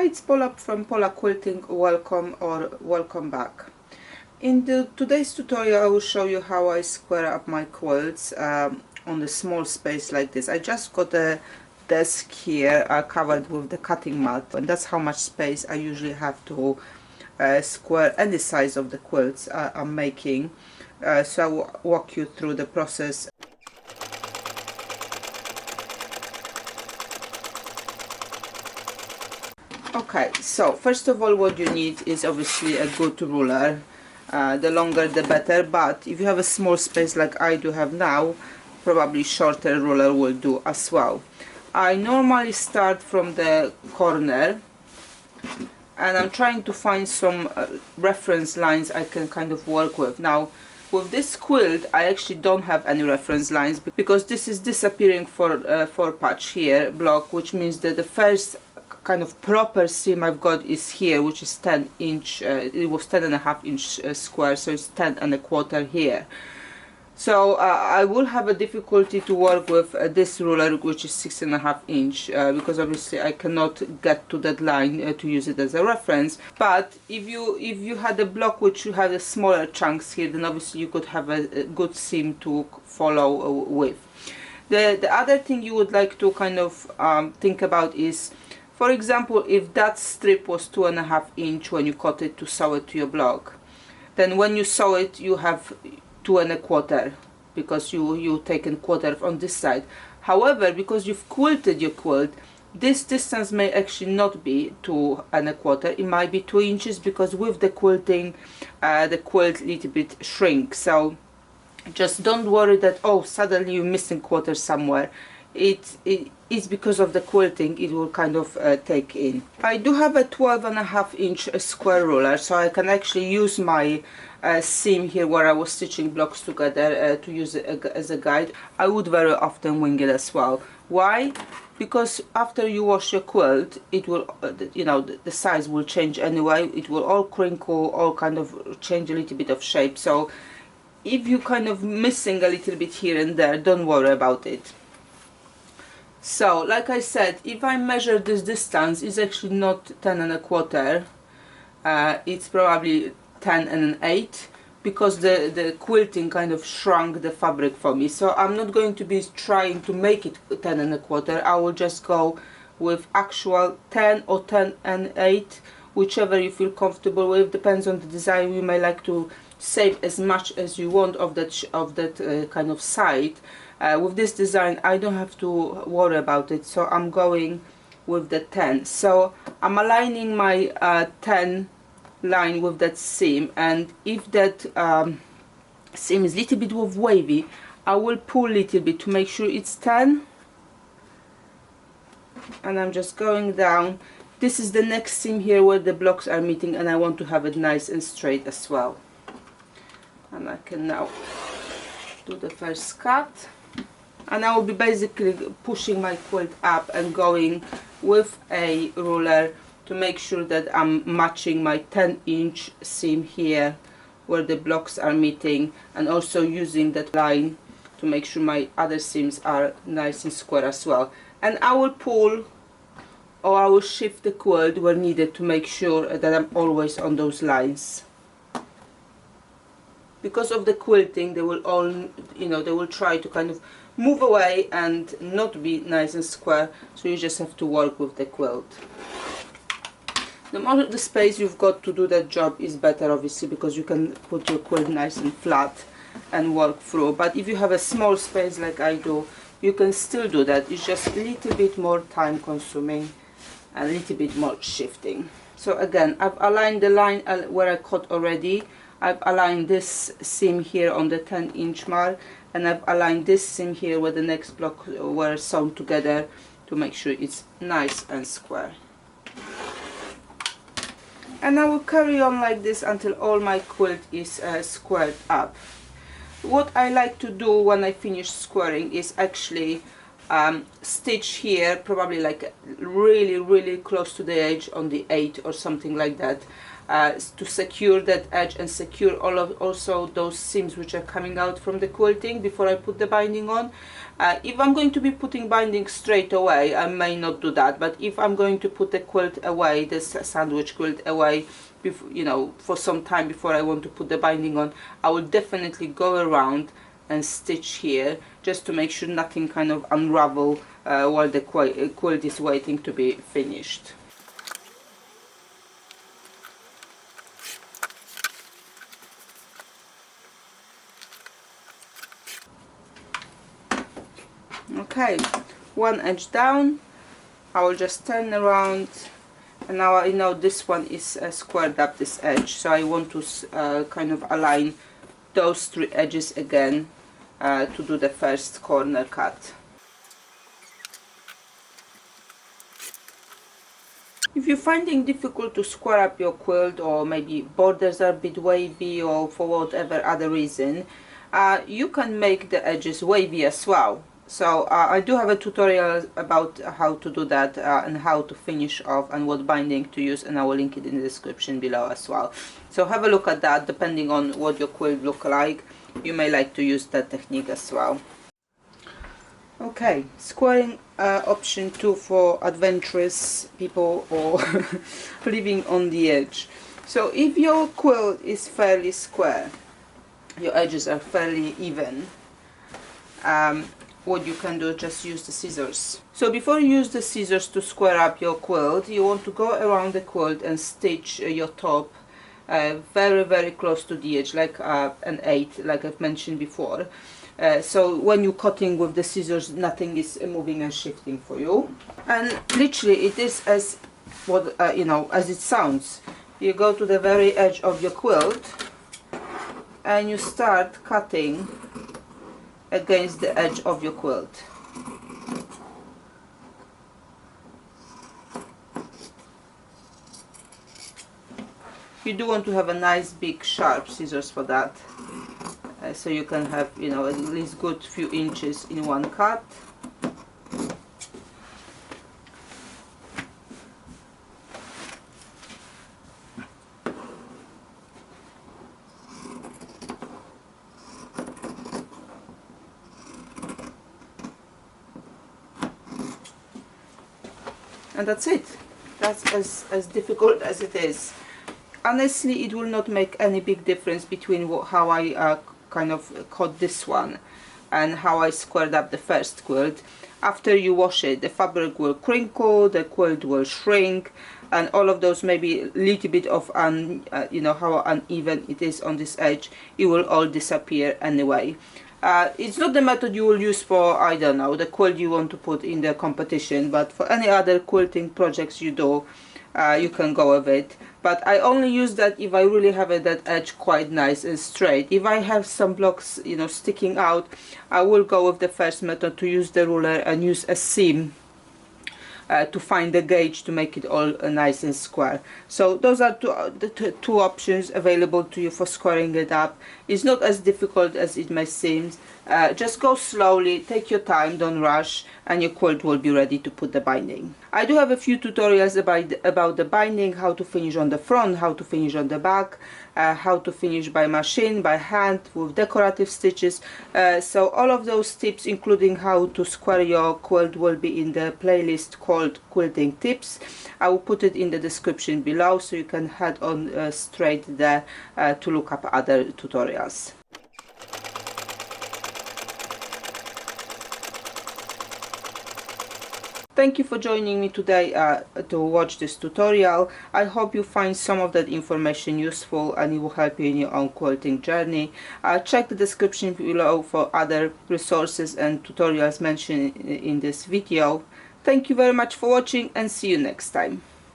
Hi, it's Paula from Paula Quilting. Welcome or welcome back. In today's tutorial I will show you how I square up my quilts on the small space like this. I just got a desk here covered with the cutting mat, and that's how much space I usually have to square any size of the quilts I'm making. So I will walk you through the process. Okay, so first of all what you need is obviously a good ruler. The longer the better, but if you have a small space like I do have now, probably shorter ruler will do as well. I normally start from the corner and I'm trying to find some reference lines I can kind of work with. Now with this quilt I actually don't have any reference lines because this is disappearing for patch here block, which means that the first kind of proper seam I've got is here, which is 10 inch, it was 10.5 inch square, so it's 10.25 here. So I will have a difficulty to work with this ruler, which is 6.5 inch, because obviously I cannot get to that line to use it as a reference. But if you had a block which you had a smaller chunks here, then obviously you could have a good seam to follow with. The other thing you would like to kind of think about is, for example, if that strip was 2.5 inch when you cut it to sew it to your block, then when you sew it you have 2.25 because you taken quarter on this side. However, because you've quilted your quilt, this distance may actually not be 2.25, it might be 2 inches, because with the quilting the quilt a little bit shrinks. So just don't worry that, oh, suddenly you're missing quarter somewhere. It's because of the quilting, it will kind of take in. I do have a 12.5 inch square ruler, so I can actually use my seam here where I was stitching blocks together to use it as a guide. I would very often wing it as well. Why? Because after you wash your quilt, it will, you know, the size will change anyway. It will all crinkle, all kind of change a little bit of shape. So if you kind of missing a little bit here and there, don't worry about it. So like I said, if I measure this distance, it's actually not 10.25, it's probably 10.8, because the quilting kind of shrunk the fabric for me. So I'm not going to be trying to make it 10.25, I will just go with actual 10 or 10.8, whichever you feel comfortable with. Depends on the design, you may like to save as much as you want of that kind of side. With this design I don't have to worry about it, so I'm going with the 10. So I'm aligning my 10 line with that seam, and if that seam is a little bit wavy, I will pull a little bit to make sure it's 10, and I'm just going down. This is the next seam here where the blocks are meeting, and I want to have it nice and straight as well. And I can now do the first cut, and I will be basically pushing my quilt up and going with a ruler to make sure that I'm matching my 10 inch seam here where the blocks are meeting, and also using that line to make sure my other seams are nice and square as well. And I will pull, or I will shift the quilt where needed to make sure that I'm always on those lines. Because of the quilting, they will all, you know, they will try to kind of move away and not be nice and square, so you just have to work with the quilt. The more the space you've got to do that job is better, obviously, because you can put your quilt nice and flat and work through. But if you have a small space like I do, you can still do that. It's just a little bit more time consuming and a little bit more shifting. So again, I've aligned the line where I cut already. I've aligned this seam here on the 10 inch mark, and I've aligned this seam here where the next block were sewn together to make sure it's nice and square. And I will carry on like this until all my quilt is squared up. What I like to do when I finish squaring is actually stitch here, probably like really close to the edge on the 8 or something like that, to secure that edge and secure also those seams which are coming out from the quilting before I put the binding on. If I'm going to be putting binding straight away, I may not do that, but if I'm going to put the quilt away, this sandwich quilt away, before, you know, for some time before I want to put the binding on, I will definitely go around and stitch here just to make sure nothing kind of unravel while the quilt is waiting to be finished. Okay, one edge down. I will just turn around, and now I know this one is squared up, this edge, so I want to kind of align those 3 edges again to do the first corner cut. If you're finding difficult to square up your quilt, or maybe borders are a bit wavy, or for whatever other reason, you can make the edges wavy as well. So I do have a tutorial about how to do that and how to finish off and what binding to use, and I will link it in the description below as well. So have a look at that. Depending on what your quilt look like, you may like to use that technique as well. Okay, squaring option 2 for adventurous people or living on the edge. So if your quilt is fairly square, your edges are fairly even, what you can do is just use the scissors. So before you use the scissors to square up your quilt, you want to go around the quilt and stitch your top very close to the edge, like an 8, like I've mentioned before. So when you're cutting with the scissors, nothing is moving and shifting for you. And literally it is as what you know, as it sounds. You go to the very edge of your quilt and you start cutting against the edge of your quilt. You do want to have a nice big sharp scissors for that, so you can have, you know, at least good few inches in one cut. And that's it. That's as difficult as it is. Honestly, it will not make any big difference between how I kind of cut this one and how I squared up the first quilt. After you wash it, the fabric will crinkle, the quilt will shrink, and all of those, maybe a little bit of you know, how uneven it is on this edge, it will all disappear anyway. It's not the method you will use for, I don't know, the quilt you want to put in the competition, but for any other quilting projects you do, you can go with it. But I only use that if I really have that edge quite nice and straight. If I have some blocks, you know, sticking out, I will go with the first method, to use the ruler and use a seam to find the gauge to make it all nice and square. So those are the two options available to you for squaring it up. It's not as difficult as it may seem. Just go slowly, take your time, don't rush, and your quilt will be ready to put the binding. I do have a few tutorials about the binding, how to finish on the front, how to finish on the back, how to finish by machine, by hand, with decorative stitches. So all of those tips, including how to square your quilt, will be in the playlist called Quilting Tips. I will put it in the description below, so you can head on straight there to look up other tutorials. Thank you for joining me today to watch this tutorial. I hope you find some of that information useful and it will help you in your own quilting journey. Check the description below for other resources and tutorials mentioned in this video. Thank you very much for watching, and see you next time.